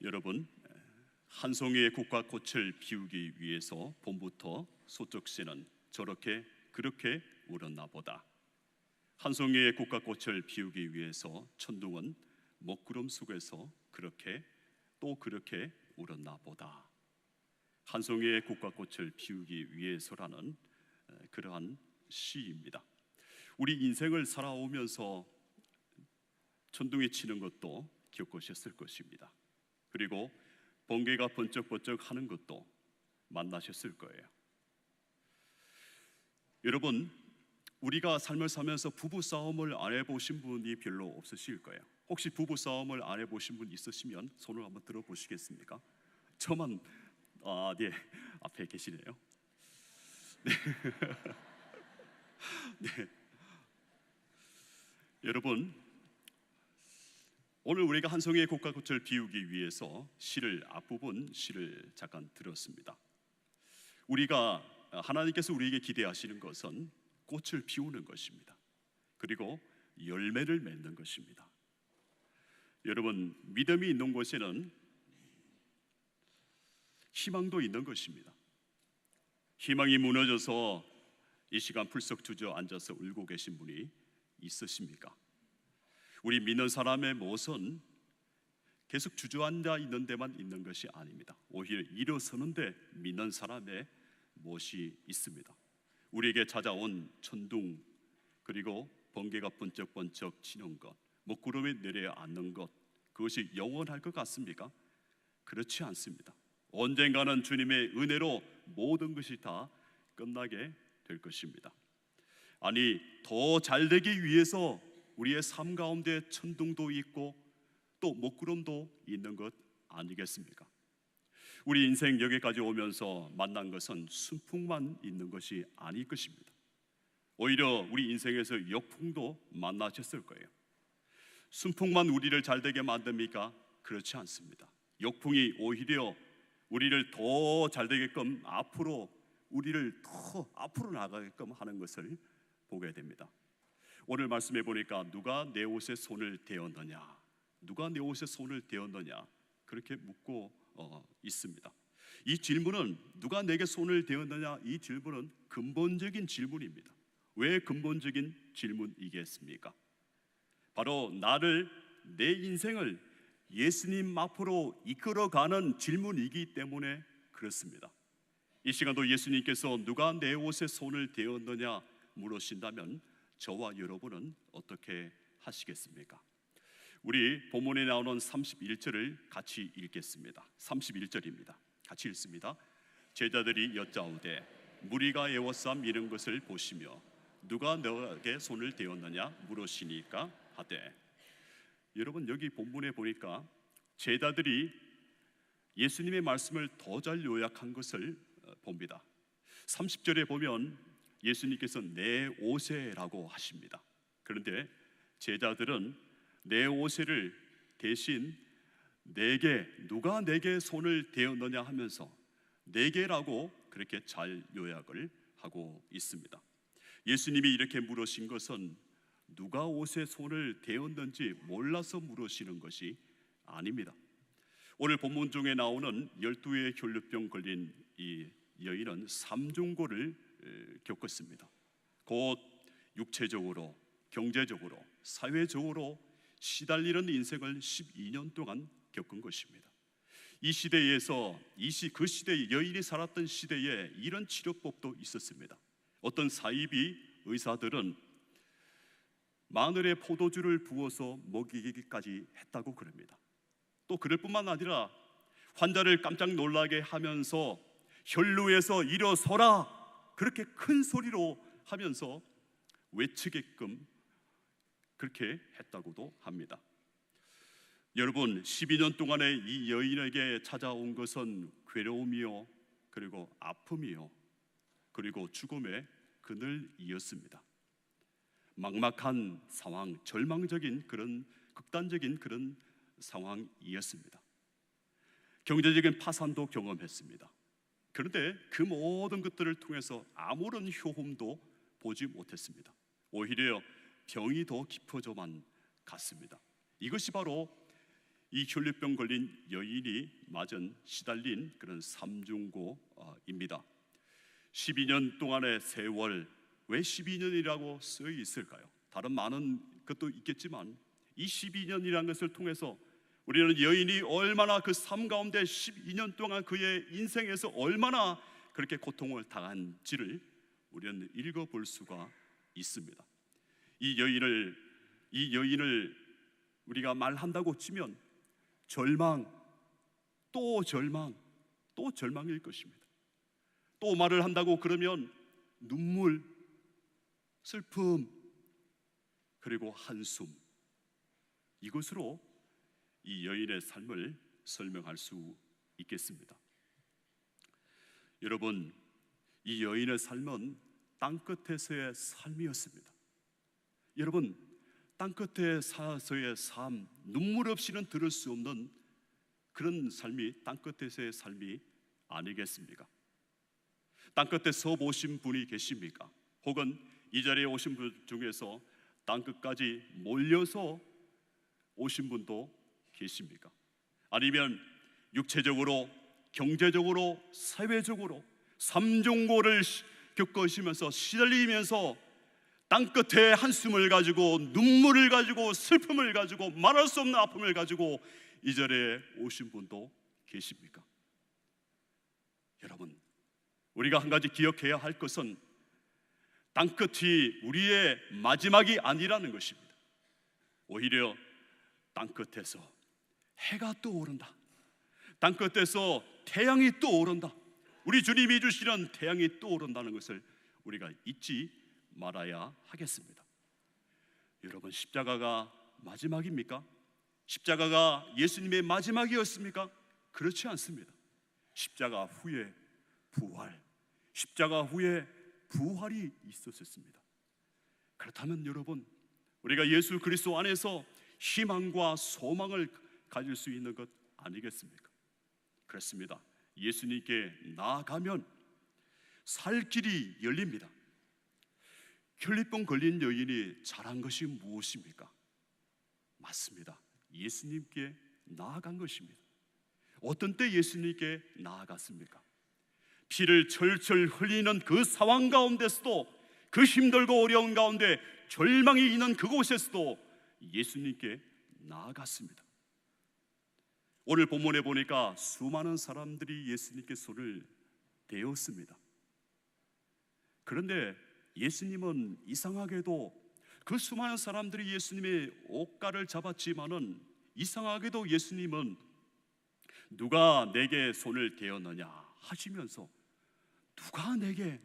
여러분, 한 송이의 국화꽃을 피우기 위해서 봄부터 소쩍새는 그렇게 울었나 보다. 한 송이의 국화꽃을 피우기 위해서 천둥은 먹구름 속에서 그렇게 울었나 보다. 한 송이의 국화꽃을 피우기 위해서라는 그러한 시입니다. 우리 인생을 살아오면서 천둥이 치는 것도 겪으셨을 것입니다. 그리고 번개가 번쩍번쩍 하는 것도 만나셨을 거예요. 여러분, 우리가 삶을 살면서 부부싸움을 안 해보신 분이 별로 없으실 거예요. 혹시 부부싸움을 안 해보신 분 있으시면 손을 한번 들어보시겠습니까? 저만, 네, 앞에 계시네요. 네. 네. 여러분, 오늘 우리가 한 송이의 국화꽃을 피우기 위해서 앞부분 시를 잠깐 들었습니다. 하나님께서 우리에게 기대하시는 것은 꽃을 피우는 것입니다. 그리고 열매를 맺는 것입니다. 여러분, 믿음이 있는 곳에는 희망도 있는 것입니다. 희망이 무너져서 이 시간 풀썩 주저앉아서 울고 계신 분이 있으십니까? 우리 믿는 사람의 못은 계속 주저앉아 있는 데만 있는 것이 아닙니다. 오히려 일어서는데 믿는 사람의 못이 있습니다. 우리에게 찾아온 천둥, 그리고 번개가 번쩍번쩍 치는 것, 먹구름이 내려앉는 것, 그것이 영원할 것 같습니까? 그렇지 않습니다. 언젠가는 주님의 은혜로 모든 것이 다 끝나게 될 것입니다. 아니, 더 잘되기 위해서 우리의 삶 가운데 천둥도 있고 또 먹구름도 있는 것 아니겠습니까? 우리 인생 여기까지 오면서 만난 것은 순풍만 있는 것이 아닐 것입니다. 오히려 우리 인생에서 역풍도 만나셨을 거예요. 순풍만 우리를 잘되게 만듭니까? 그렇지 않습니다. 역풍이 오히려 우리를 더 잘되게끔 우리를 더 앞으로 나가게끔 하는 것을 보게 됩니다. 오늘 말씀해 보니까 누가 내 옷에 손을 대었느냐, 누가 내 옷에 손을 대었느냐, 그렇게 묻고 있습니다. 이 질문은, 누가 내게 손을 대었느냐, 이 질문은 근본적인 질문입니다. 왜 근본적인 질문이겠습니까? 바로 내 인생을 예수님 앞으로 이끌어가는 질문이기 때문에 그렇습니다. 이 시간도 예수님께서 누가 내 옷에 손을 대었느냐 물으신다면 저와 여러분은 어떻게 하시겠습니까? 우리 본문에 나오는 31절을 같이 읽겠습니다. 31절입니다. 같이 읽습니다. 제자들이 여짜오되 무리가 애워싸 이른 것을 보시며 누가 너에게 손을 대었느냐 물으시니까 하되. 여러분, 여기 본문에 보니까 제자들이 예수님의 말씀을 더 잘 요약한 것을 봅니다. 30절에 보면 예수님께서 내 옷에라고 하십니다. 그런데 제자들은 내 옷에를 대신 누가 내게 손을 대었느냐 하면서 내게라고 그렇게 잘 요약을 하고 있습니다. 예수님이 이렇게 물으신 것은 누가 옷에 손을 대었는지 몰라서 물으시는 것이 아닙니다. 오늘 본문 중에 나오는 12의 혈루병 걸린 이 여인은 삼중고를 겪었습니다. 곧 육체적으로, 경제적으로, 사회적으로 시달리는 인생을 12년 동안 겪은 것입니다. 이 시대에서 그 시대, 여인이 살았던 시대에 이런 치료법도 있었습니다. 어떤 사이비 의사들은 마늘에 포도주를 부어서 먹이기까지 했다고 그럽니다. 또 그럴 뿐만 아니라 환자를 깜짝 놀라게 하면서 혈루에서 일어서라, 그렇게 큰 소리로 하면서 외치게끔 그렇게 했다고도 합니다. 여러분, 12년 동안에 이 여인에게 찾아온 것은 괴로움이요, 그리고 아픔이요, 그리고 죽음의 그늘이었습니다. 막막한 상황, 절망적인 그런 극단적인 그런 상황이었습니다. 경제적인 파산도 경험했습니다. 그런데 그 모든 것들을 통해서 아무런 효험도 보지 못했습니다. 오히려 병이 더 깊어져만 갔습니다. 이것이 바로 이 혈류병 걸린 여인이 맞은 시달린 그런 삼중고입니다. 12년 동안의 세월, 왜 12년이라고 쓰여 있을까요? 다른 많은 것도 있겠지만 이 12년이라는 것을 통해서 우리는 여인이 얼마나 그 삶 가운데 12년 동안 그의 인생에서 얼마나 그렇게 고통을 당한지를 우리는 읽어볼 수가 있습니다. 이 여인을 우리가 말한다고 치면 절망, 또 절망, 또 절망일 것입니다. 또 말을 한다고 그러면 눈물, 슬픔, 그리고 한숨, 이것으로 이 여인의 삶을 설명할 수 있겠습니다. 여러분, 이 여인의 삶은 땅끝에서의 삶이었습니다. 여러분, 땅끝에서의 삶, 눈물 없이는 들을 수 없는 그런 삶이 땅끝에서의 삶이 아니겠습니까? 땅끝에 서 보신 분이 계십니까? 혹은 이 자리에 오신 분 중에서 땅끝까지 몰려서 오신 분도 계십니까? 아니면 육체적으로, 경제적으로, 사회적으로 삼중고를 겪으시면서 시달리면서 땅끝에 한숨을 가지고 눈물을 가지고 슬픔을 가지고 말할 수 없는 아픔을 가지고 이 자리에 오신 분도 계십니까? 여러분, 우리가 한 가지 기억해야 할 것은 땅끝이 우리의 마지막이 아니라는 것입니다. 오히려 땅끝에서 해가 떠오른다. 땅끝에서 태양이 떠오른다. 우리 주님이 주시는 태양이 떠오른다는 것을 우리가 잊지 말아야 하겠습니다. 여러분, 십자가가 마지막입니까? 십자가가 예수님의 마지막이었습니까? 그렇지 않습니다. 십자가 후에 부활, 십자가 후에 부활이 있었습니다. 그렇다면 여러분, 우리가 예수 그리스도 안에서 희망과 소망을 가질 수 있는 것 아니겠습니까? 그렇습니다. 예수님께 나아가면 살 길이 열립니다. 혈류병 걸린 여인이 잘한 것이 무엇입니까? 맞습니다. 예수님께 나아간 것입니다. 어떤 때 예수님께 나아갔습니까? 피를 철철 흘리는 그 상황 가운데서도, 그 힘들고 어려운 가운데 절망이 있는 그곳에서도 예수님께 나아갔습니다. 오늘 본문에 보니까 수많은 사람들이 예수님께 손을 대었습니다. 그런데 예수님은 이상하게도 그 수많은 사람들이 예수님의 옷가를 잡았지만은 이상하게도 예수님은 누가 내게 손을 대었느냐 하시면서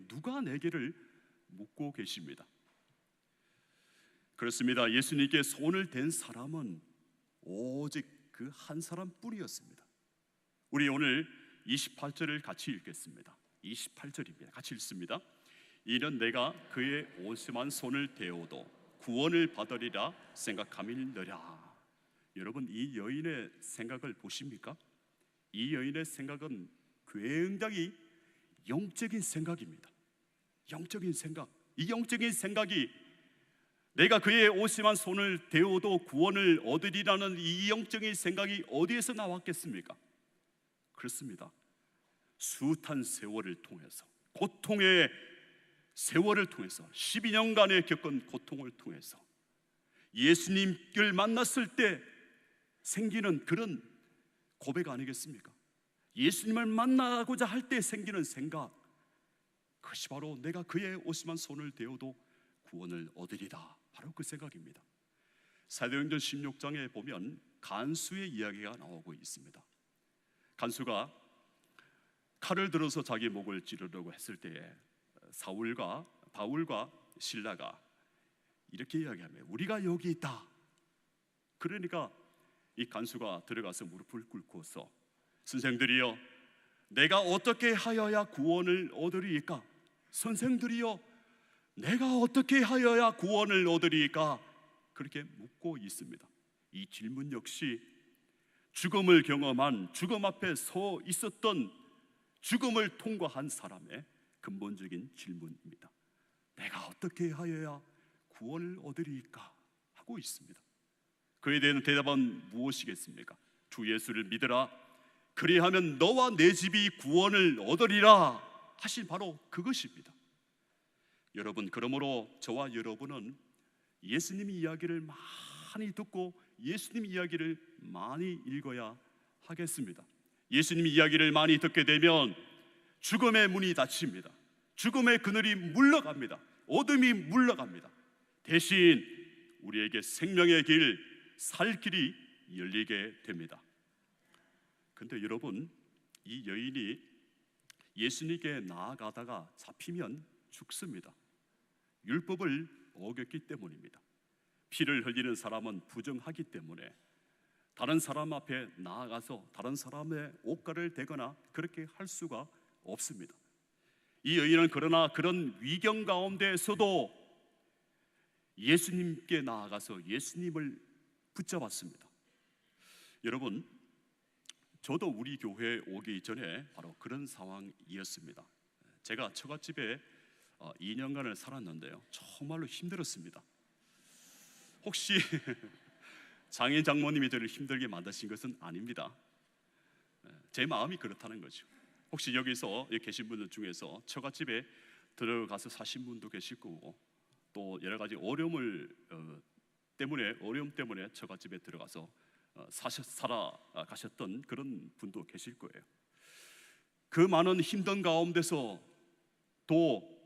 누가 내게를 묻고 계십니다. 그렇습니다. 예수님께 손을 댄 사람은 오직 그 한 사람뿐이었습니다. 우리 오늘 28절을 같이 읽겠습니다. 28절입니다. 같이 읽습니다. 이는 내가 그의 옷에만 손을 대어도 구원을 받으리라 생각함이니라. 여러분, 이 여인의 생각을 보십니까? 이 여인의 생각은 굉장히 영적인 생각입니다. 영적인 생각. 이 영적인 생각이 내가 그의 옷에만 손을 대어도 구원을 얻으리라는 이 영적인 생각이 어디에서 나왔겠습니까? 그렇습니다. 숱한 세월을 통해서, 고통의 세월을 통해서, 12년간의 겪은 고통을 통해서 예수님을 만났을 때 생기는 그런 고백 아니겠습니까? 예수님을 만나고자 할 때 생기는 생각, 그것이 바로 내가 그의 옷에만 손을 대어도 구원을 얻으리라, 바로 그 생각입니다. 사도행전 16장에 보면 간수의 이야기가 나오고 있습니다. 간수가 칼을 들어서 자기 목을 찌르려고 했을 때에 바울과 실라가 이렇게 이야기하며 우리가 여기 있다. 그러니까 이 간수가 들어가서 무릎을 꿇고서 선생들이여, 내가 어떻게 하여야 구원을 얻으리이까? 선생들이여, 내가 어떻게 하여야 구원을 얻으리이까? 그렇게 묻고 있습니다. 이 질문 역시 죽음을 경험한, 죽음 앞에 서 있었던, 죽음을 통과한 사람의 근본적인 질문입니다. 내가 어떻게 하여야 구원을 얻으리이까? 하고 있습니다. 그에 대한 대답은 무엇이겠습니까? 주 예수를 믿으라. 그리하면 너와 내 집이 구원을 얻으리라 하신 바로 그것입니다. 여러분, 그러므로 저와 여러분은 예수님 이야기를 많이 듣고 예수님 이야기를 많이 읽어야 하겠습니다. 예수님 이야기를 많이 듣게 되면 죽음의 문이 닫힙니다. 죽음의 그늘이 물러갑니다. 어둠이 물러갑니다. 대신 우리에게 생명의 길, 살 길이 열리게 됩니다. 근데 여러분, 이 여인이 예수님께 나아가다가 잡히면 죽습니다. 율법을 어겼기 때문입니다. 피를 흘리는 사람은 부정하기 때문에 다른 사람 앞에 나아가서 다른 사람의 옷가를 대거나 그렇게 할 수가 없습니다. 이 여인은 그러나 그런 위경 가운데에서도 예수님께 나아가서 예수님을 붙잡았습니다. 여러분, 저도 우리 교회에 오기 전에 바로 그런 상황이었습니다. 제가 처갓집에 2년간을 살았는데요, 정말로 힘들었습니다. 혹시 장인 장모님이 저를 힘들게 만드신 것은 아닙니다. 제 마음이 그렇다는 거죠. 혹시 여기서 계신 분들 중에서 처갓집에 들어가서 사신 분도 계실 거고, 또 여러 가지 어려움 때문에 처갓집에 들어가서 살아가셨던 그런 분도 계실 거예요. 그 많은 힘든 가운데서 또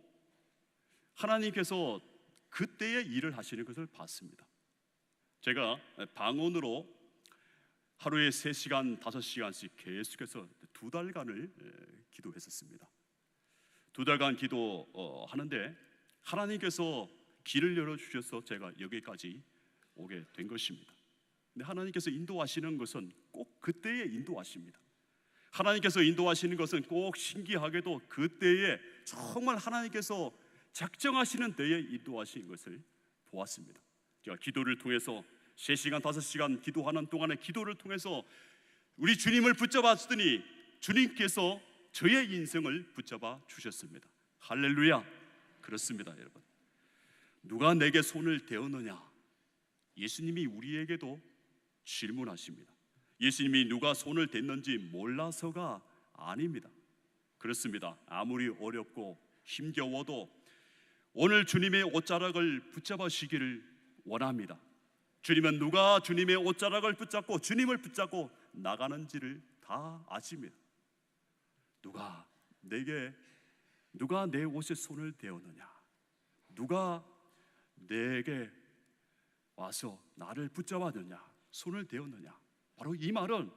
하나님께서 그때의 일을 하시는 것을 봤습니다. 제가 방언으로 하루에 3시간, 5시간씩 계속해서 2달간을 기도했었습니다. 2달간 기도하는데 하나님께서 길을 열어주셔서 제가 여기까지 오게 된 것입니다. 근데 하나님께서 인도하시는 것은 꼭 그때에 인도하십니다. 하나님께서 인도하시는 것은 꼭 신기하게도 그때에 정말 하나님께서 작정하시는 때에 인도하신 것을 보았습니다. 제가 기도를 통해서 3시간, 5시간 기도하는 동안에 기도를 통해서 우리 주님을 붙잡았더니 주님께서 저의 인생을 붙잡아 주셨습니다. 할렐루야. 그렇습니다, 여러분. 누가 내게 손을 대었느냐? 예수님이 우리에게도 질문하십니다. 예수님이 누가 손을 댔는지 몰라서가 아닙니다. 그렇습니다. 아무리 어렵고 힘겨워도 오늘 주님의 옷자락을 붙잡으시기를 원합니다. 주님은 누가 주님의 옷자락을 붙잡고 주님을 붙잡고 나가는지를 다 아십니다. 누가 내 옷에 손을 대었느냐? 누가 내게 와서 나를 붙잡았느냐? 손을 대었느냐? 바로 이 말은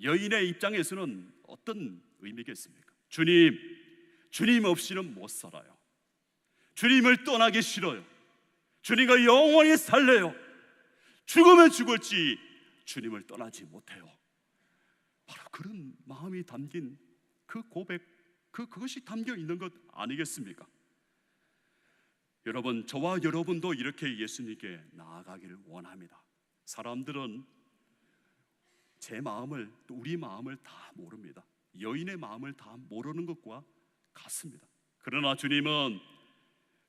여인의 입장에서는 어떤 의미겠습니까? 주님 없이는 못 살아요. 주님을 떠나기 싫어요. 주님과 영원히 살래요. 죽으면 죽을지 주님을 떠나지 못해요. 바로 그런 마음이 담긴 그 고백, 그것이 담겨 있는 것 아니겠습니까? 여러분, 저와 여러분도 이렇게 예수님께 나아가기를 원합니다. 사람들은 제 마음을, 또 우리 마음을 다 모릅니다. 여인의 마음을 다 모르는 것과 같습니다. 그러나 주님은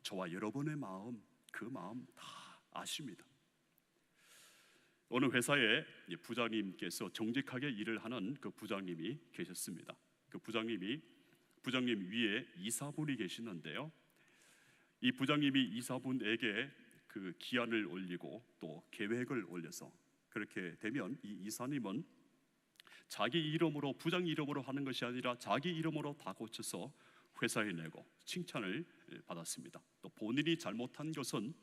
저와 여러분의 마음, 그 마음 다 아십니다. 어느 회사에 부장님께서 정직하게 일을 하는 그 부장님이 계셨습니다. 그 부장님 위에 이사분이 계시는데요, 이 부장님이 이사분에게 그 기한을 올리고 또 계획을 올려서 그렇게 되면 이 이사님은 자기 이름으로, 부장 이름으로 하는 것이 아니라 자기 이름으로 다 고쳐서 회사에 내고 칭찬을 받았습니다. 또 본인이 잘못한 것은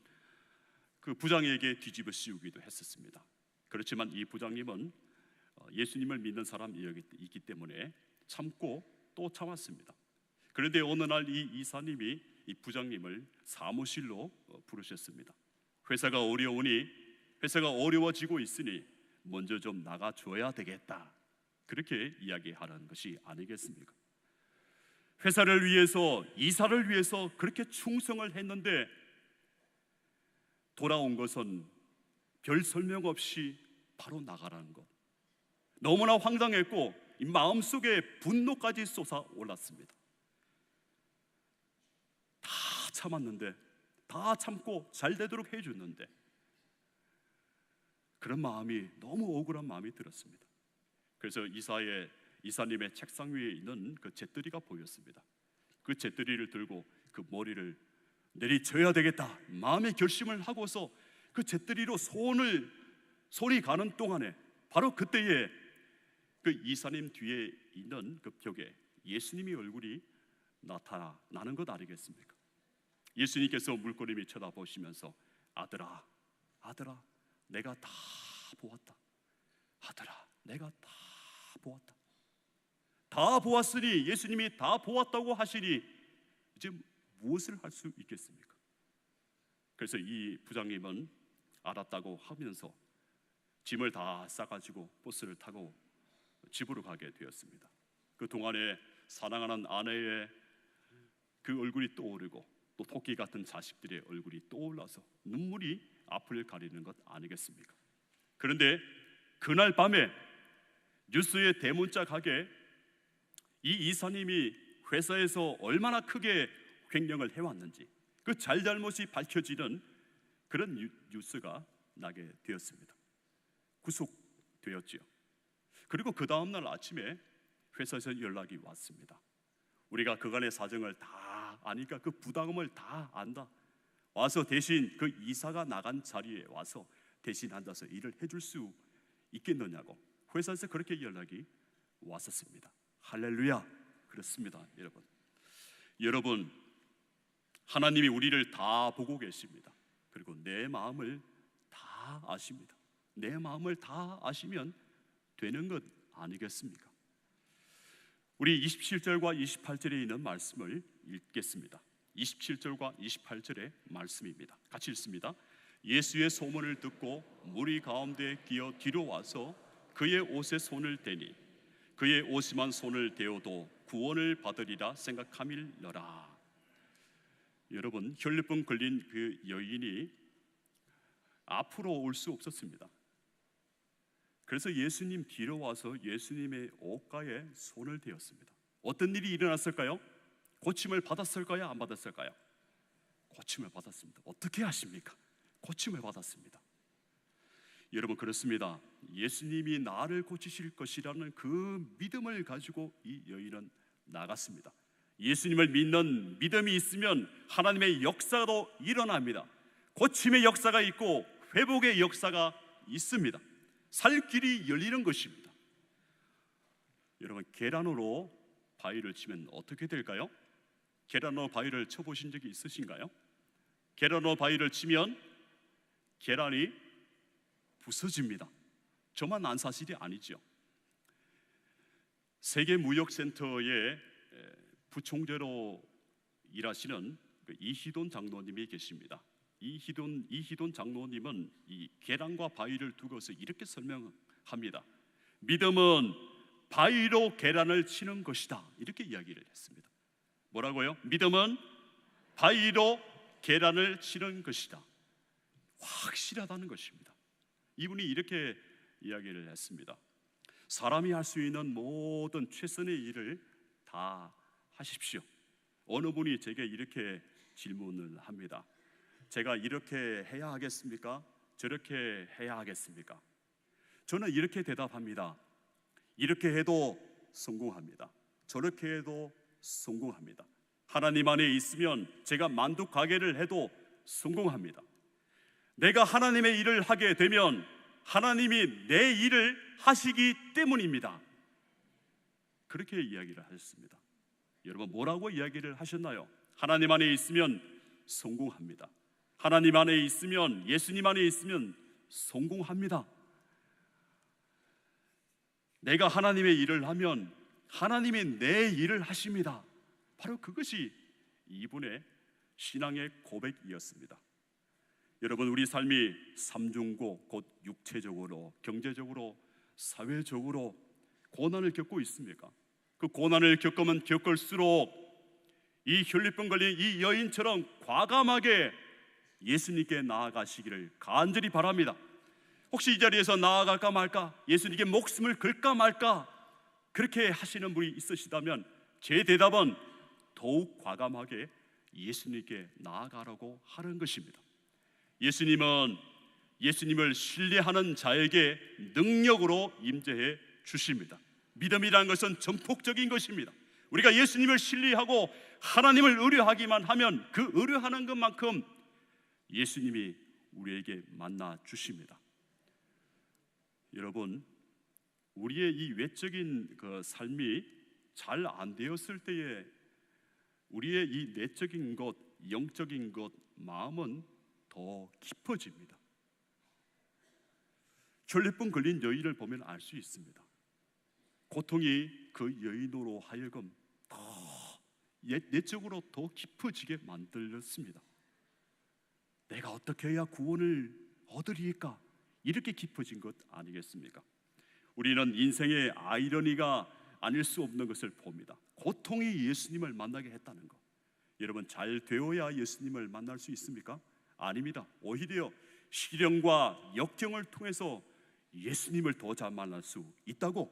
그 부장에게 뒤집어 씌우기도 했었습니다. 그렇지만 이 부장님은 예수님을 믿는 사람이기 때문에 참고 또 참았습니다. 그런데 어느 날 이 이사님이 이 부장님을 사무실로 부르셨습니다. 회사가 어려워지고 있으니 먼저 좀 나가줘야 되겠다, 그렇게 이야기하는 것이 아니겠습니까? 회사를 위해서, 이사를 위해서 그렇게 충성을 했는데 돌아온 것은 별 설명 없이 바로 나가라는 것. 너무나 황당했고 이 마음속에 분노까지 솟아올랐습니다. 다 참았는데, 다 참고 잘 되도록 해줬는데 그런 마음이, 너무 억울한 마음이 들었습니다. 그래서 이사님의 책상 위에 있는 그 잿더리가 보였습니다. 그 잿더리를 들고 그 머리를 내리쳐야 되겠다 마음의 결심을 하고서 그 잿더리로 손이 가는 동안에, 바로 그때에 그 이사님 뒤에 있는 그 벽에 예수님의 얼굴이 나타나는 것 아니겠습니까? 예수님께서 물끄러미 쳐다보시면서 아들아, 아들아, 내가 다 보았다. 아들아, 내가 다 보았다. 다 보았으니, 예수님이 다 보았다고 하시니 이제 무엇을 할 수 있겠습니까? 그래서 이 부장님은 알았다고 하면서 짐을 다 싸가지고 버스를 타고 집으로 가게 되었습니다. 그 동안에 사랑하는 아내의 그 얼굴이 떠오르고 또 토끼 같은 자식들의 얼굴이 떠올라서 눈물이 앞을 가리는 것 아니겠습니까? 그런데 그날 밤에 뉴스의 대문자 가게 이 이사님이 회사에서 얼마나 크게 횡령을 해왔는지 그 잘잘못이 밝혀지는 그런 뉴스가 나게 되었습니다. 구속되었지요. 그리고 그 다음날 아침에 회사에서 연락이 왔습니다. 우리가 그간의 사정을 다 아니까 그 부담을 다 안다. 와서 대신 그 이사가 나간 자리에 와서 대신 앉아서 일을 해줄 수 있겠느냐고 회사에서 그렇게 연락이 왔었습니다. 할렐루야. 그렇습니다. 여러분 하나님이 우리를 다 보고 계십니다. 그리고 내 마음을 다 아십니다. 내 마음을 다 아시면 되는 것 아니겠습니까? 우리 27절과 28절에 있는 말씀을 읽겠습니다. 27절과 28절의 말씀입니다. 같이 읽습니다. 예수의 소문을 듣고 무리 가운데 기어 뒤로 와서 그의 옷에 손을 대니 그의 옷에만 손을 대어도 구원을 받으리라 생각함일러라. 여러분, 혈류병 걸린 그 여인이 앞으로 올 수 없었습니다. 그래서 예수님 뒤로 와서 예수님의 옷가에 손을 대었습니다. 어떤 일이 일어났을까요? 고침을 받았을까요? 안 받았을까요? 고침을 받았습니다. 어떻게 하십니까? 고침을 받았습니다. 여러분, 그렇습니다. 예수님이 나를 고치실 것이라는 그 믿음을 가지고 이 여인은 나갔습니다. 예수님을 믿는 믿음이 있으면 하나님의 역사도 일어납니다. 고침의 역사가 있고 회복의 역사가 있습니다. 살 길이 열리는 것입니다. 여러분, 계란으로 바위를 치면 어떻게 될까요? 계란으로 바위를 쳐보신 적이 있으신가요? 계란으로 바위를 치면 계란이 부서집니다. 저만 안 사실이 아니죠. 세계무역센터에 부총재로 일하시는 이희돈 장로님이 계십니다. 이희돈 장로님은 이 계란과 바위를 두고서 이렇게 설명합니다. 믿음은 바위로 계란을 치는 것이다. 이렇게 이야기를 했습니다. 뭐라고요? 믿음은 바위로 계란을 치는 것이다. 확실하다는 것입니다. 이분이 이렇게 이야기를 했습니다. 사람이 할 수 있는 모든 최선의 일을 다 하십시오. 어느 분이 제게 이렇게 질문을 합니다. 제가 이렇게 해야 하겠습니까? 저렇게 해야 하겠습니까? 저는 이렇게 대답합니다. 이렇게 해도 성공합니다. 저렇게 해도 성공합니다. 하나님 안에 있으면 제가 만두 가게를 해도 성공합니다. 내가 하나님의 일을 하게 되면 하나님이 내 일을 하시기 때문입니다. 그렇게 이야기를 하셨습니다. 여러분, 뭐라고 이야기를 하셨나요? 하나님 안에 있으면 성공합니다. 하나님 안에 있으면, 예수님 안에 있으면 성공합니다. 내가 하나님의 일을 하면 하나님이 내 일을 하십니다. 바로 그것이 이분의 신앙의 고백이었습니다. 여러분, 우리 삶이 삼중고, 곧 육체적으로, 경제적으로, 사회적으로 고난을 겪고 있습니까? 그 고난을 겪으면 겪을수록 이 혈류병 걸린 이 여인처럼 과감하게 예수님께 나아가시기를 간절히 바랍니다. 혹시 이 자리에서 나아갈까 말까, 예수님께 목숨을 걸까 말까 그렇게 하시는 분이 있으시다면 제 대답은 더욱 과감하게 예수님께 나아가라고 하는 것입니다. 예수님은 예수님을 신뢰하는 자에게 능력으로 임재해 주십니다. 믿음이라는 것은 전폭적인 것입니다. 우리가 예수님을 신뢰하고 하나님을 의뢰하기만 하면 그 의뢰하는 것만큼 예수님이 우리에게 만나 주십니다. 여러분, 우리의 이 외적인 그 삶이 잘 안 되었을 때에 우리의 이 내적인 것, 영적인 것, 마음은 더 깊어집니다. 전립선 걸린 여인을 보면 알 수 있습니다. 고통이 그 여인으로 하여금 더 내적으로 더 깊어지게 만들었습니다. 내가 어떻게 해야 구원을 얻으리까? 이렇게 깊어진 것 아니겠습니까? 우리는 인생의 아이러니가 아닐 수 없는 것을 봅니다. 고통이 예수님을 만나게 했다는 것. 여러분, 잘 되어야 예수님을 만날 수 있습니까? 아닙니다. 오히려 시련과 역경을 통해서 예수님을 더 잘 만날 수 있다고,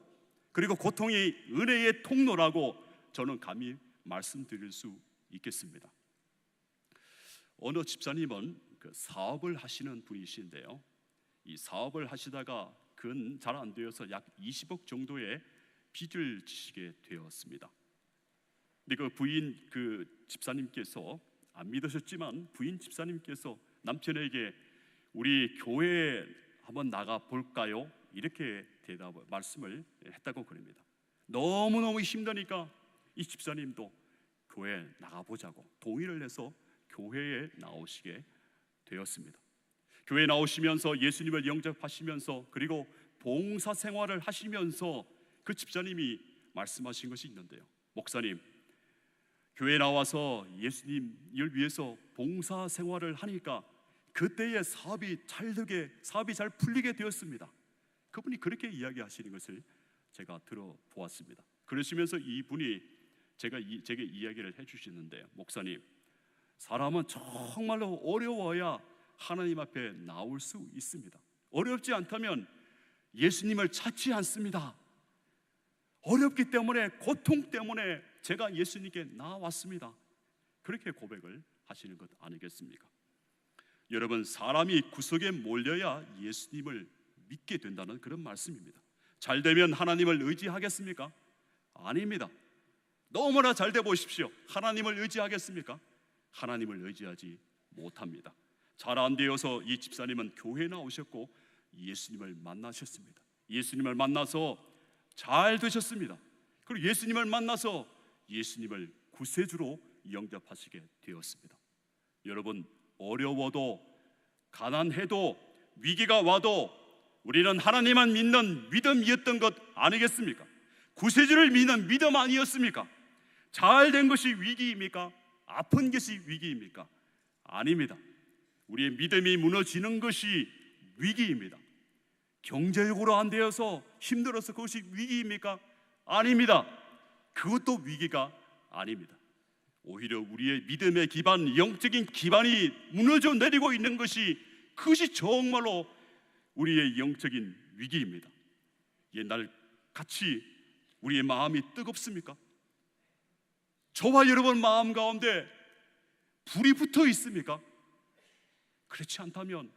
그리고 고통이 은혜의 통로라고 저는 감히 말씀드릴 수 있겠습니다. 어느 집사님은 그 사업을 하시는 분이신데요, 이 사업을 하시다가 근 잘 안 되어서 약 20억 정도의 빚을 지시게 되었습니다. 근데 그 부인 그 집사님께서 안 믿으셨지만 부인 집사님께서 남편에게 우리 교회에 한번 나가 볼까요? 이렇게 말씀을 했다고 그럽니다. 너무너무 힘드니까 이 집사님도 교회에 나가보자고 동의를 해서 교회에 나오시게 되었습니다. 교회에 나오시면서 예수님을 영접하시면서 그리고 봉사 생활을 하시면서 그 집사님이 말씀하신 것이 있는데요, 목사님, 교회에 나와서 예수님을 위해서 봉사 생활을 하니까 그때의 사업이 잘 풀리게 되었습니다. 그분이 그렇게 이야기하시는 것을 제가 들어보았습니다. 그러시면서 이분이 제게 이야기를 해주시는데요, 목사님, 사람은 정말로 어려워야 하나님 앞에 나올 수 있습니다. 어렵지 않다면 예수님을 찾지 않습니다. 어렵기 때문에, 고통 때문에 제가 예수님께 나왔습니다. 그렇게 고백을 하시는 것 아니겠습니까? 여러분, 사람이 구석에 몰려야 예수님을 믿게 된다는 그런 말씀입니다. 잘 되면 하나님을 의지하겠습니까? 아닙니다. 너무나 잘 돼 보십시오. 하나님을 의지하겠습니까? 하나님을 의지하지 못합니다. 잘 안 되어서 이 집사님은 교회에 나오셨고 예수님을 만나셨습니다. 예수님을 만나서 잘 되셨습니다. 그리고 예수님을 만나서 예수님을 구세주로 영접하시게 되었습니다. 여러분, 어려워도 가난해도 위기가 와도 우리는 하나님만 믿는 믿음이었던 것 아니겠습니까? 구세주를 믿는 믿음 아니었습니까? 잘 된 것이 위기입니까? 아픈 것이 위기입니까? 아닙니다. 우리의 믿음이 무너지는 것이 위기입니다. 경제적으로 안 되어서 힘들어서 그것이 위기입니까? 아닙니다. 그것도 위기가 아닙니다. 오히려 우리의 믿음의 기반, 영적인 기반이 무너져 내리고 있는 그것이 정말로 우리의 영적인 위기입니다. 옛날 같이 우리의 마음이 뜨겁습니까? 저와 여러분 마음 가운데 불이 붙어 있습니까? 그렇지 않다면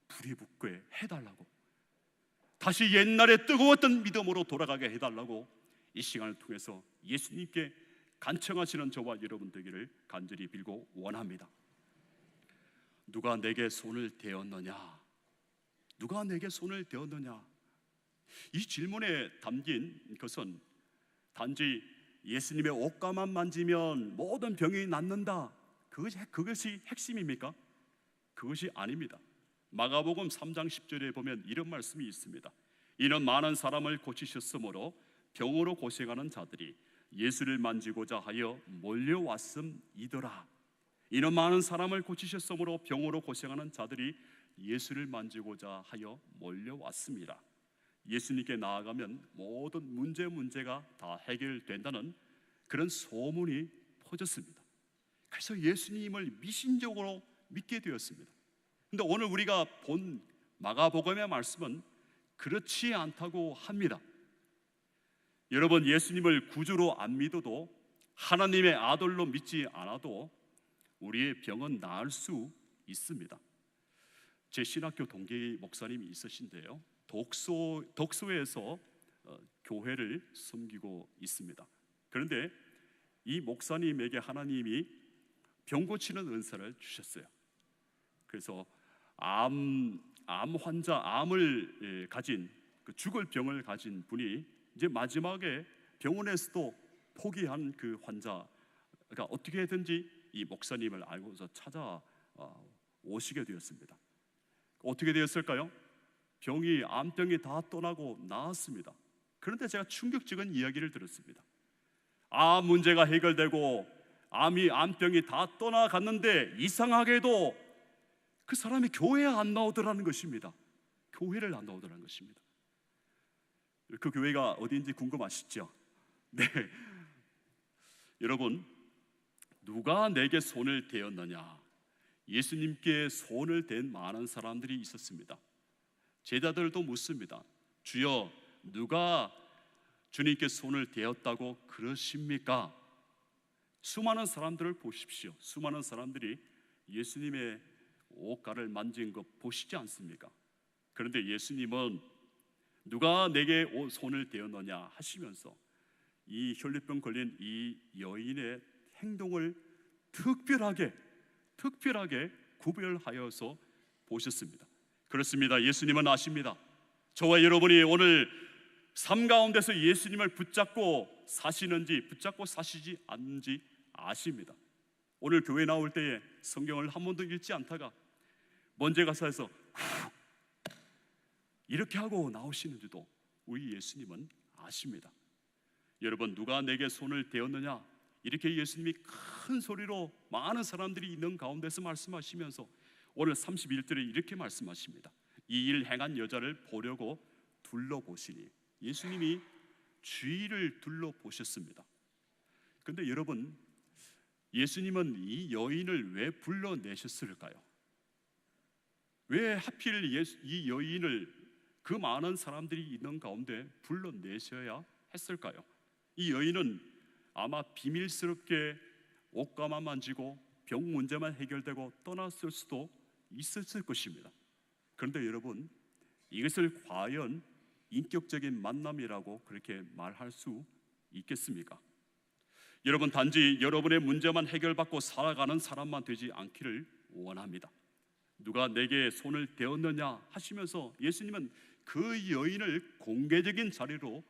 불이 붙게 해달라고, 다시 옛날에 뜨거웠던 믿음으로 돌아가게 해달라고 이 시간을 통해서 예수님께 간청하시는 저와 여러분 되기를 간절히 빌고 원합니다. 누가 내게 손을 대었느냐? 누가 내게 손을 대었느냐? 이 질문에 담긴 것은 단지 예수님의 옷가만 만지면 모든 병이 낫는다, 그것이 핵심입니까? 그것이 아닙니다. 마가복음 3장 10절에 보면 이런 말씀이 있습니다. 이는 많은 사람을 고치셨으므로 병으로 고생하는 자들이 예수를 만지고자 하여 몰려왔음이더라. 이는 많은 사람을 고치셨으므로 병으로 고생하는 자들이 예수를 만지고자 하여 몰려왔습니다. 예수님께 나아가면 모든 문제가 다 해결된다는 그런 소문이 퍼졌습니다. 그래서 예수님을 미신적으로 믿게 되었습니다. 그런데 오늘 우리가 본 마가복음의 말씀은 그렇지 않다고 합니다. 여러분, 예수님을 구주로 안 믿어도, 하나님의 아들로 믿지 않아도 우리의 병은 나을 수 있습니다. 제 신학교 동기 목사님이 있으신데요, 독소에서 교회를 섬기고 있습니다. 그런데 이 목사님에게 하나님이 병 고치는 은사를 주셨어요. 그래서 암 환자, 암을 가진, 죽을 병을 가진 분이 이제 마지막에 병원에서도 포기한 그 환자가 어떻게든지 이 목사님을 알고서 찾아 오시게 되었습니다. 어떻게 되었을까요? 암병이 다 떠나고 나았습니다. 그런데 제가 충격적인 이야기를 들었습니다. 암 문제가 해결되고 암병이 다 떠나갔는데 이상하게도 그 사람이 교회에 안 나오더라는 것입니다. 교회를 안 나오더라는 것입니다. 그 교회가 어디인지 궁금하시죠? 네. 여러분, 누가 내게 손을 대었느냐? 예수님께 손을 댄 많은 사람들이 있었습니다. 제자들도 묻습니다. 주여, 누가 주님께 손을 대었다고 그러십니까? 수많은 사람들을 보십시오. 수많은 사람들이 예수님의 옷가를 만진 것 보시지 않습니까? 그런데 예수님은 누가 내게 손을 대었느냐 하시면서 이 혈류병 걸린 이 여인의 행동을 특별하게 구별하여서 보셨습니다. 그렇습니다. 예수님은 아십니다. 저와 여러분이 오늘 삶 가운데서 예수님을 붙잡고 사시지 않는지 아십니다. 오늘 교회 나올 때에 성경을 한 번도 읽지 않다가 먼저 가사에서 이렇게 하고 나오시는지도 우리 예수님은 아십니다. 여러분, 누가 내게 손을 대었느냐? 이렇게 예수님이 큰 소리로 많은 사람들이 있는 가운데서 말씀하시면서 오늘 31절에 이렇게 말씀하십니다. 이 일 행한 여자를 보려고 둘러보시니, 예수님이 주위를 둘러보셨습니다. 그런데 여러분, 예수님은 이 여인을 왜 불러내셨을까요? 왜 하필 이 여인을 그 많은 사람들이 있는 가운데 불러내셔야 했을까요? 이 여인은 아마 비밀스럽게 옷가만 만지고 병 문제만 해결되고 떠났을 수도 있었을 것입니다. 그런데 여러분, 이것을 과연 인격적인 만남이라고 그렇게 말할 수 있겠습니까? 여러분, 단지 여러분의 문제만 해결받고 살아가는 사람만 되지 않기를 원합니다. 누가 내게 손을 대었느냐 하시면서 예수님은 그 여인을 공개적인 자리로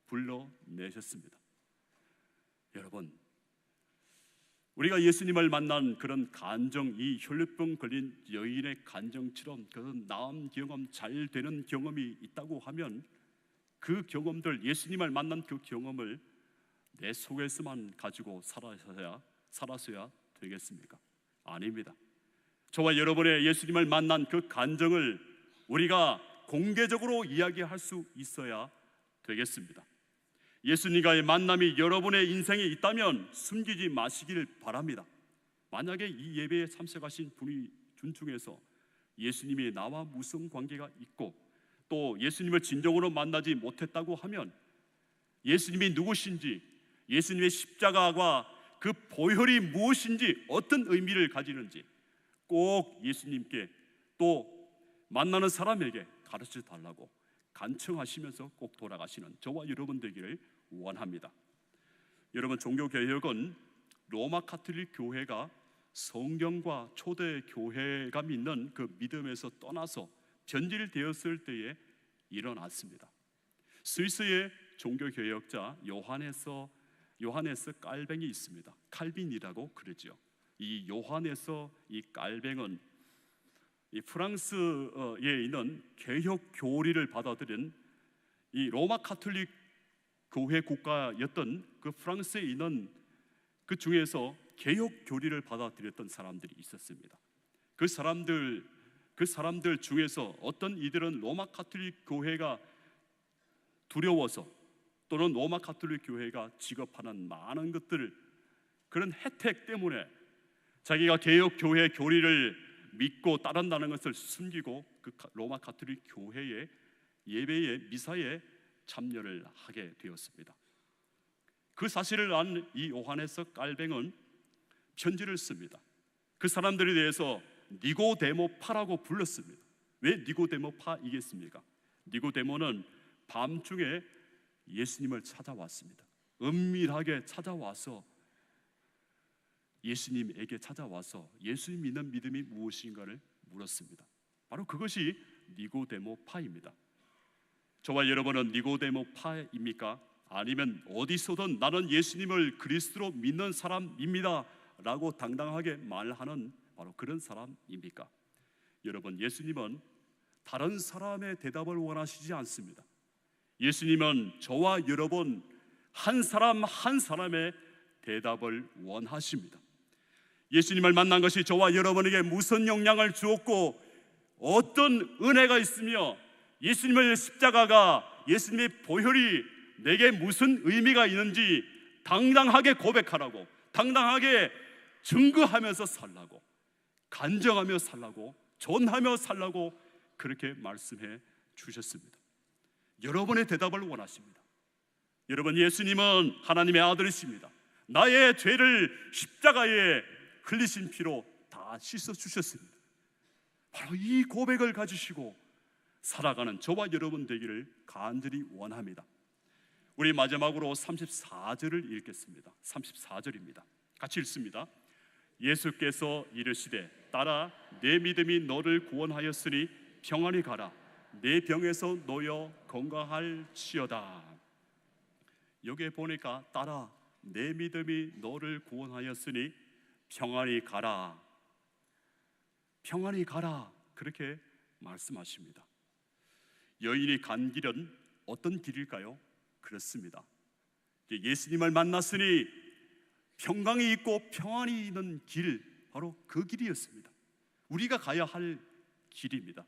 불러내셨습니다. 여러분, 우리가 예수님을 만난 그런 간정, 이 혈류병 걸린 여인의 간정처럼 그런 나음 경험, 잘 되는 경험이 있다고 하면 그 경험들, 예수님을 만난 그 경험을 내 속에서만 가지고 살았어야 되겠습니까? 아닙니다. 저와 여러분의 예수님을 만난 그 간정을 우리가 공개적으로 이야기할 수 있어야 되겠습니다. 예수님과의 만남이 여러분의 인생에 있다면 숨기지 마시길 바랍니다. 만약에 이 예배에 참석하신 분 중에서 예수님이 나와 무슨 관계가 있고 또 예수님을 진정으로 만나지 못했다고 하면 예수님이 누구신지, 예수님의 십자가와 그 보혈이 무엇인지, 어떤 의미를 가지는지 꼭 예수님께 또 만나는 사람에게 가르쳐 달라고 간청하시면서 꼭 돌아가시는 저와 여러분 되기를 원합니다. 여러분, 종교개혁은 로마 가톨릭 교회가 성경과 초대 교회가 믿는 그 믿음에서 떠나서 변질되었을 때에 일어났습니다. 스위스의 종교개혁자 요하네스 깔뱅이 있습니다. 칼빈이라고 그러죠. 이 요하네스 이 깔뱅은 이 프랑스에 있는 개혁 교리를 받아들인 이 로마 가톨릭 교회 국가였던 그 프랑스에 있는 그 중에서 개혁 교리를 받아들였던 사람들이 있었습니다. 그 사람들 중에서 어떤 이들은 로마 가톨릭 교회가 두려워서 또는 로마 가톨릭 교회가 지급하는 많은 것들, 그런 혜택 때문에 자기가 개혁 교회 교리를 믿고 따른다는 것을 숨기고 그 로마 가톨릭 교회의 예배의 미사에 참여를 하게 되었습니다. 그 사실을 안 이 요하네스 깔뱅은 편지를 씁니다. 그 사람들에 대해서 니고데모파라고 불렀습니다. 왜 니고데모파이겠습니까? 니고데모는 밤중에 예수님을 찾아왔습니다. 은밀하게 찾아와서 예수님에게 찾아와서 예수님 믿는 믿음이 무엇인가를 물었습니다. 바로 그것이 니고데모파입니다. 저와 여러분은 니고데모파입니까? 아니면 어디서든 나는 예수님을 그리스도로 믿는 사람입니다 라고 당당하게 말하는 바로 그런 사람입니까? 여러분, 예수님은 다른 사람의 대답을 원하시지 않습니다. 예수님은 저와 여러분 한 사람 한 사람의 대답을 원하십니다. 예수님을 만난 것이 저와 여러분에게 무슨 영향을 주었고 어떤 은혜가 있으며 예수님의 십자가가, 예수님의 보혈이 내게 무슨 의미가 있는지 당당하게 고백하라고, 당당하게 증거하면서 살라고, 간증하며 살라고, 전하며 살라고 그렇게 말씀해 주셨습니다. 여러분의 대답을 원하십니다. 여러분, 예수님은 하나님의 아들이십니다. 나의 죄를 십자가에 흘리신 피로 다 씻어 주셨습니다. 바로 이 고백을 가지시고 살아가는 저와 여러분 되기를 간절히 원합니다. 우리 마지막으로 34절을 읽겠습니다. 34절입니다. 같이 읽습니다. 예수께서 이르시되 딸아 내 믿음이 너를 구원하였으니 평안히 가라. 내 병에서 놓여 건강할지어다. 여기에 보니까 딸아 내 믿음이 너를 구원하였으니 평안히 가라, 평안히 가라 그렇게 말씀하십니다. 여인이 간 길은 어떤 길일까요? 그렇습니다. 예수님을 만났으니 평강이 있고 평안이 있는 길, 바로 그 길이었습니다. 우리가 가야 할 길입니다.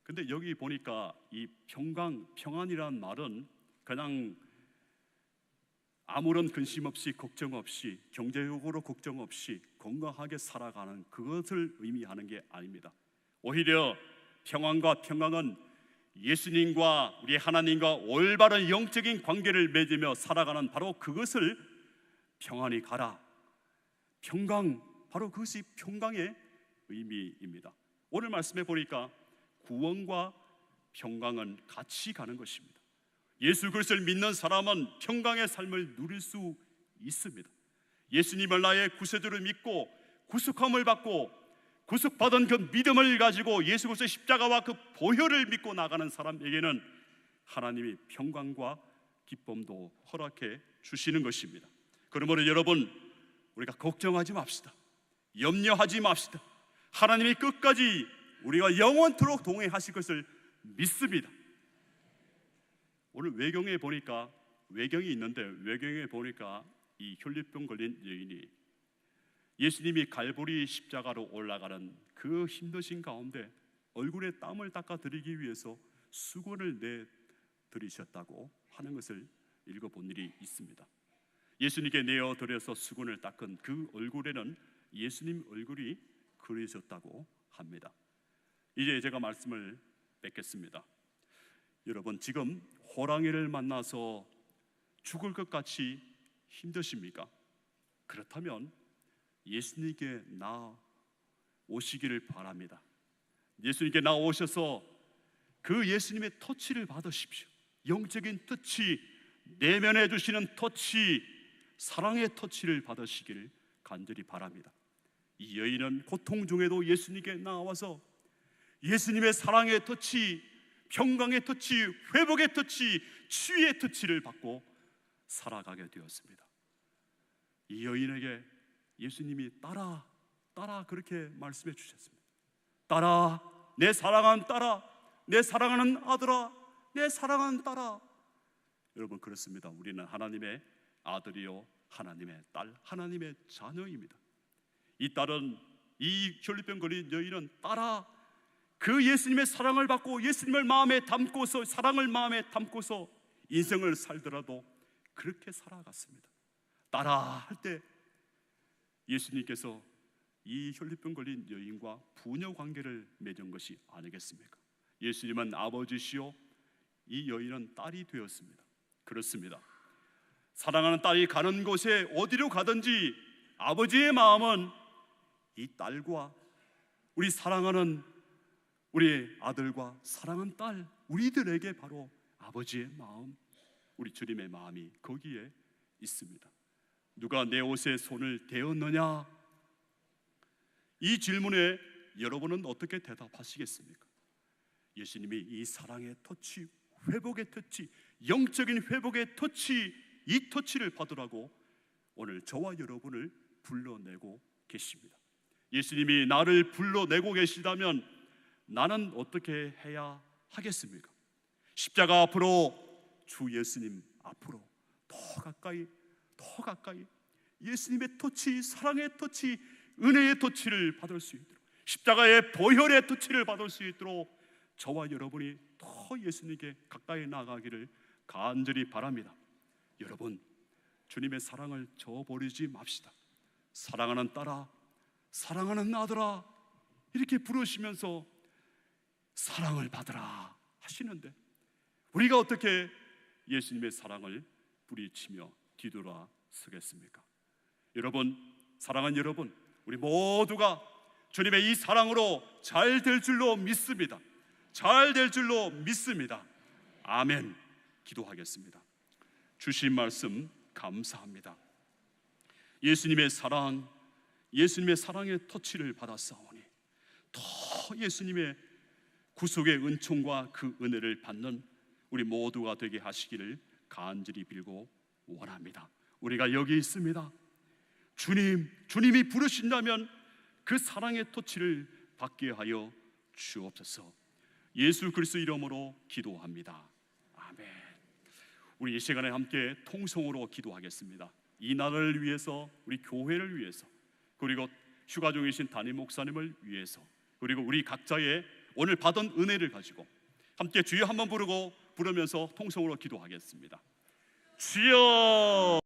근데 여기 보니까 이 평강, 평안이라는 말은 그냥 아무런 근심 없이 걱정 없이 경제적으로 걱정 없이 건강하게 살아가는 그것을 의미하는 게 아닙니다. 오히려 평안과 평강은 예수님과 우리 하나님과 올바른 영적인 관계를 맺으며 살아가는 바로 그것을 평안히 가라, 평강, 바로 그것이 평강의 의미입니다. 오늘 말씀에 보니까 구원과 평강은 같이 가는 것입니다. 예수 그리스도를 믿는 사람은 평강의 삶을 누릴 수 있습니다. 예수님을 나의 구세주를 믿고 구속함을 받고 구속받은 그 믿음을 가지고 예수 그리스도의 십자가와 그 보혈을 믿고 나가는 사람에게는 하나님이 평강과 기쁨도 허락해 주시는 것입니다. 그러므로 여러분, 우리가 걱정하지 맙시다. 염려하지 맙시다. 하나님이 끝까지 우리가 영원토록 동행하실 것을 믿습니다. 오늘 외경에 보니까, 외경이 있는데 외경에 보니까 이 혈류병 걸린 여인이 예수님이 갈보리 십자가로 올라가는 그 힘드신 가운데 얼굴에 땀을 닦아드리기 위해서 수건을 내드리셨다고 하는 것을 읽어본 일이 있습니다. 예수님께 내어드려서 수건을 닦은 그 얼굴에는 예수님 얼굴이 그려졌다고 합니다. 이제 제가 말씀을 맺겠습니다. 여러분, 지금 호랑이를 만나서 죽을 것 같이 힘드십니까? 그렇다면 예수님께 나오시기를 바랍니다. 예수님께 나오셔서 그 예수님의 터치를 받으십시오. 영적인 터치, 내면해 주시는 터치, 사랑의 터치를 받으시기를 간절히 바랍니다. 이 여인은 고통 중에도 예수님께 나와서 예수님의 사랑의 터치, 평강의 터치, 회복의 터치, 치유의 터치를 받고 살아가게 되었습니다. 이 여인에게 예수님이 따라 그렇게 말씀해 주셨습니다. 따라, 내 사랑하는 딸아, 내 사랑하는 아들아, 내 사랑하는 딸아. 여러분, 그렇습니다. 우리는 하나님의 아들이요 하나님의 딸, 하나님의 자녀입니다. 이 딸은, 이 혈류병 걸린 여인은 따라 그 예수님의 사랑을 받고 예수님을 마음에 담고서, 사랑을 마음에 담고서 인생을 살더라도 그렇게 살아갔습니다. 따라 할 때 예수님께서 이 혈류병 걸린 여인과 부녀 관계를 맺은 것이 아니겠습니까? 예수님은 아버지시요 이 여인은 딸이 되었습니다. 그렇습니다. 사랑하는 딸이 가는 곳에 어디로 가든지 아버지의 마음은 이 딸과 우리 사랑하는 우리 아들과 사랑하는 딸, 우리들에게 바로 아버지의 마음, 우리 주님의 마음이 거기에 있습니다. 누가 내 옷에 손을 대었느냐? 이 질문에 여러분은 어떻게 대답하시겠습니까? 예수님이 이 사랑의 터치, 회복의 터치, 영적인 회복의 터치, 이 터치를 받으라고 오늘 저와 여러분을 불러내고 계십니다. 예수님이 나를 불러내고 계시다면 나는 어떻게 해야 하겠습니까? 십자가 앞으로, 주 예수님 앞으로 더 가까이, 더 가까이 예수님의 터치, 사랑의 터치, 은혜의 터치를 받을 수 있도록, 십자가의 보혈의 터치를 받을 수 있도록 저와 여러분이 더 예수님께 가까이 나가기를 간절히 바랍니다. 여러분, 주님의 사랑을 저버리지 맙시다. 사랑하는 딸아, 사랑하는 아들아, 이렇게 부르시면서 사랑을 받으라 하시는데 우리가 어떻게 예수님의 사랑을 뿌리치며 뒤돌아 서겠습니까? 여러분, 사랑하는 여러분, 우리 모두가 주님의 이 사랑으로 잘 될 줄로 믿습니다. 잘 될 줄로 믿습니다. 아멘. 기도하겠습니다. 주신 말씀 감사합니다. 예수님의 사랑, 예수님의 사랑의 터치를 받았사오니 더 예수님의 구속의 은총과 그 은혜를 받는 우리 모두가 되게 하시기를 간절히 빌고 원합니다. 우리가 여기 있습니다. 주님이 부르신다면 그 사랑의 터치를 받게 하여 주옵소서. 예수 그리스도 이름으로 기도합니다. 아멘. 우리 이 시간에 함께 통성으로 기도하겠습니다. 이 나라를 위해서, 우리 교회를 위해서, 그리고 휴가 중이신 담임 목사님을 위해서, 그리고 우리 각자의 오늘 받은 은혜를 가지고 함께 주여 한번 부르면서 통성으로 기도하겠습니다. 주여